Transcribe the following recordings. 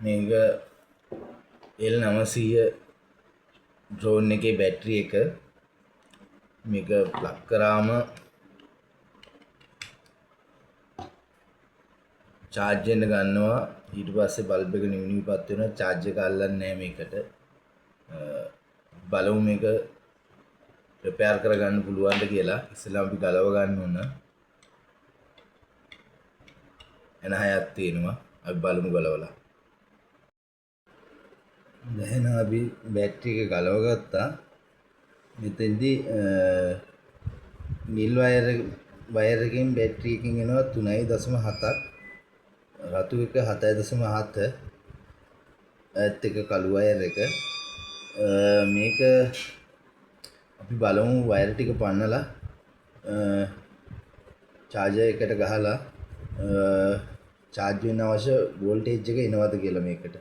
මේක L900 drone එකේ battery එක මේක ප්ලග් කරාම චාර්ජ් වෙන්න ගන්නවා. ඊට පස්සේ බල්බ් එක නිවිපත් වෙනවා. චාර්ජ් එක අල්ලන්නේ නැහැ මේකට. බලමු මේක රිපෙයාර් කරගන්න පුළුවන්ද කියලා. ඉස්සෙල්ලාම අපි ගලව ගන්න ඕන. එන හයක් තියෙනවා. අපි බලමු ගලවලා. දැන් අපි බැටරි එක ගලව ගත්තා. මෙතෙන්දී නිල් වයර් එකෙන් බැටරි එකකින් එනවා 3.7ක්. රතු එක 7.7. ඇත් එක කළු වයර් එක. මේක අපි බලමු වයර් ටික පන්නලා චාර්ජර් එකට ගහලා චාර්ජ් වෙන්න අවශ්‍ය වෝල්ටේජ් එක එනවද කියලා මේකට.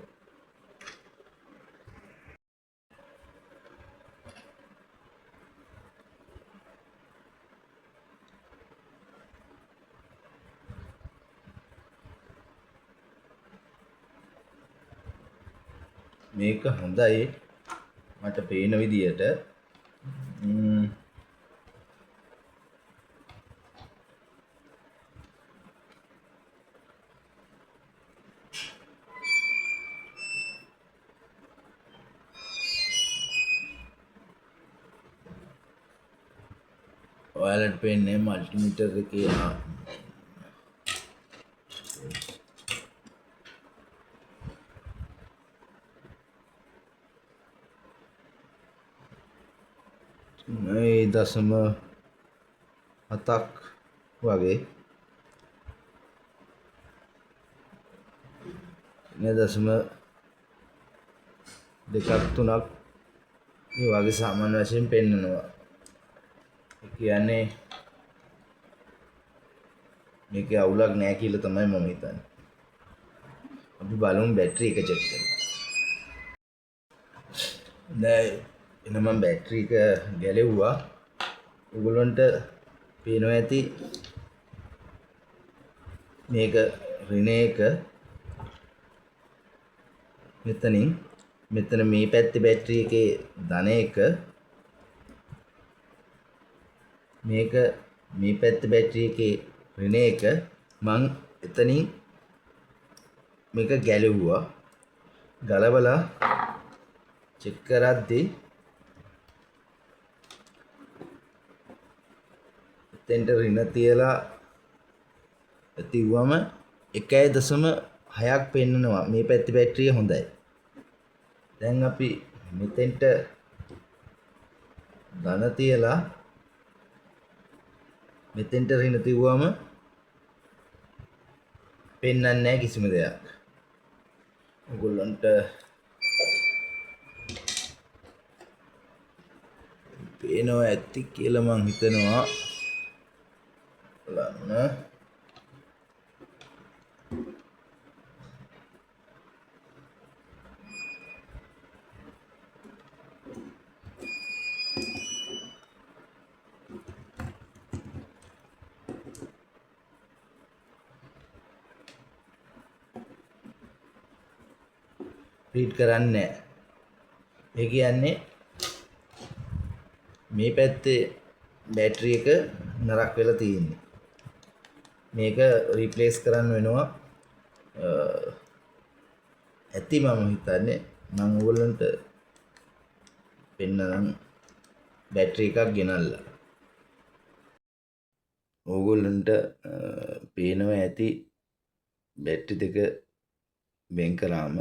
මේක හොඳයි මට පේන විදියට. ඔයාලට පේන්නේ මල්ටිමීටර් එකේ මේ 0.7ක් වගේ මේ 0.2-3ක් මේ වගේ සාමාන්‍ය වශයෙන් පෙන්නනවා. ඒ කියන්නේ මේකේ අවුලක් නැහැ කියලා තමයි මම හිතන්නේ. අපි බලමු බැටරි එක චෙක් කරලා. දැන් එන මම බැටරි එක ගැලෙව්වා. ඔයගොල්ලන්ට පේනවා ඇති මේක රින එක මෙතන මේ පැත්තේ බැටරි එකේ ධන එක, මේක මේ පැත්තේ බැටරි එකේ රින එක. මං එතනින් මේක ගැලෙව්වා. ගලවලා චෙක් කරද්දී එතෙන්ට රින තියලා තිව්වම 1.6ක් පෙන්නනවා. මේ පැත්තේ බැටරිය හොඳයි. දැන් අපි මෙතෙන්ට ධන තියලා මෙතෙන්ට රින තිව්වම පෙන්වන්නේ නැහැ කිසිම දෙයක්. ඔයගොල්ලන්ට පේනවා ඇති කියලා මං හිතනවා. බලන්න. රීඩ් කරන්නේ නැහැ. ඒ කියන්නේ මේ පැත්තේ බැටරි එක නරක් වෙලා තියෙන්නේ. මේක රීප්ලේස් කරන්න වෙනවා. ඇති මම හිතන්නේ මම ඕගොල්ලන්ට පෙන්නනම් බැටරි එකක් ගෙනල්ලා. ඕගොල්ලන්ට පේනවා ඇති බැටරි දෙක වෙන් කරාම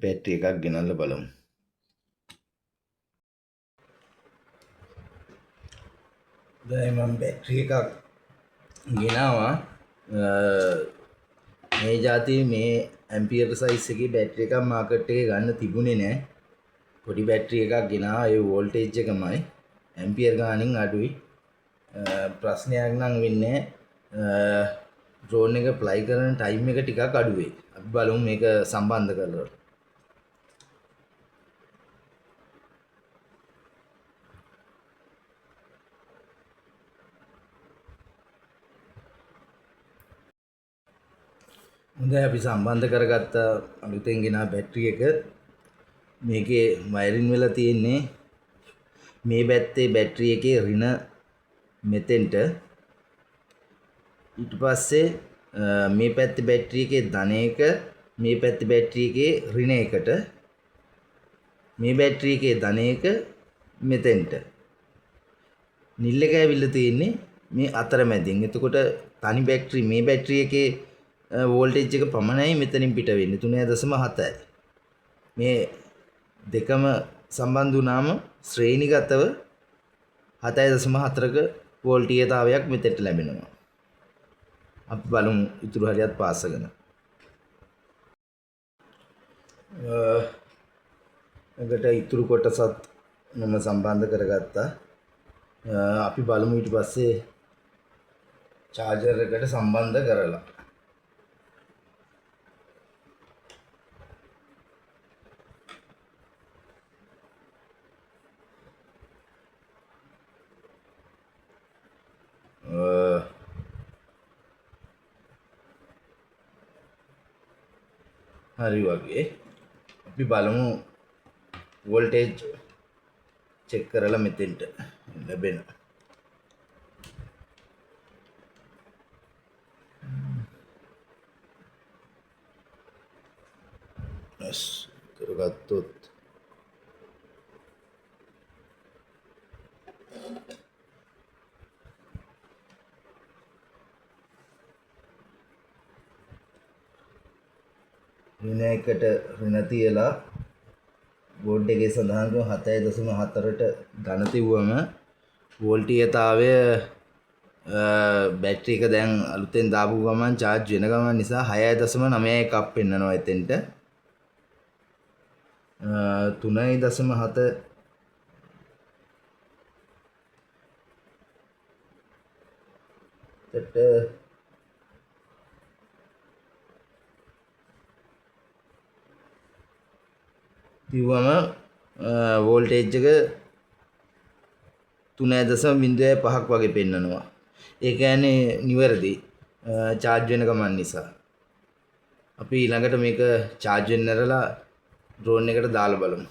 බැටරි එකක් ගෙනල්ලා බලමු. දැන් මම බැටරි එකක් ගෙනාවා. මේ જાතියේ මේ ඇම්පියර් සයිස් එකේ බැටරි එකක් මාකට් එකේ ගන්න තිබුණේ නැහැ. පොඩි බැටරි එකක් ගෙනාවා. ඒ වෝල්ටේජ් එකමයි ඇම්පියර් ගානින් අඩුයි. ප්‍රශ්නයක් නම් වෙන්නේ ඩ්‍රෝන් එක ෆ්ලයි කරන ටයිම් එක ටිකක් අඩු වෙයි. අපි බලමු මේක සම්බන්ධ කරලා. හොඳයි අපි සම්බන්ධ කරගත්ත අලුතෙන් ගෙන බැටරි එක මේකේ වයරින් වෙලා තියෙන්නේ මේ පැත්තේ බැටරි එකේ ඍණ මෙතෙන්ට ඊට පස්සේ මේ පැත්තේ බැටරි එකේ ධන එක මේ පැත්තේ බැටරි එකේ ඍණ එකට මේ බැටරි එකේ ධන එක මෙතෙන්ට නිල් එක ඇවිල්ලා තියෙන්නේ මේ අතරමැදින්. එතකොට තනි බැටරි මේ බැටරි එකේ වෝල්ටේජ් එක පමණයි මෙතනින් පිට වෙන්නේ 3.7යි. මේ දෙකම සම්බන්ධ වුණාම ශ්‍රේණිගතව 7.4ක වෝල්ටීයතාවයක් මෙතෙන්ට ලැබෙනවා. අපි බලමු ඉතුරු හරියත් පාසගෙන. එකට ඉතුරු කොටසත් මම සම්බන්ධ කරගත්තා. අපි බලමු ඊට පස්සේ චාර්ජර් එකට සම්බන්ධ කරලා. හරි වගේ අපි බලමු වෝල්ටේජ් චෙක් කරලා මෙතෙන්ට ලැබෙන කරගත්තොත් ඍණ එකට ඍණ තියලා බෝඩ් එකේ සඳහන් කරන 7.4ට ධන තියුවම වෝල්ටීයතාවය බැටරි එක දැන් අලුතෙන් දාපු ගමන් charge වෙන ගමන් නිසා 6.91ක් පෙන්නනවා එතෙන්ට 3.7 තිව්වම වෝල්ටේජ් එක 3.05ක් වගේ පෙන්නනවා. ඒ කියන්නේ නිවැරදි charge වෙන ගමන් නිසා. අපි ඊළඟට මේක charge වෙන්න ඇරලා drone එකට දාලා බලමු.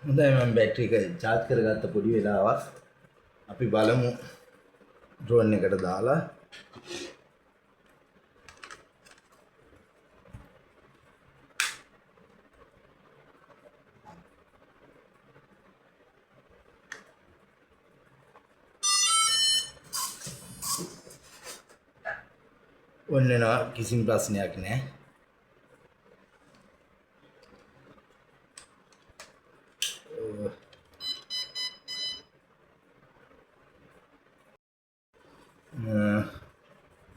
හොඳයි මම බැටරි එක charge කරගත්ත පොඩි වෙලාවක් අපි බලමු drone එකට දාලා ඔන්නවා කිසිම ප්‍රශ්නයක් නැහැ.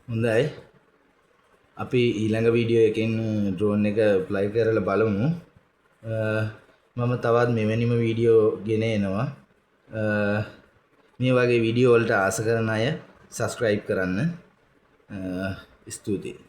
හොඳයි අපි ඊළඟ වීඩියෝ එකෙන් ඩ්‍රෝන් එක ෆ්ලයි කරලා බලමු. මම තවත් මෙවැනිම වීඩියෝ ගෙන එනවා. මේ වගේ වීඩියෝ වලට ආස කරන අය subscribe කරන්න. ස්තුතියි.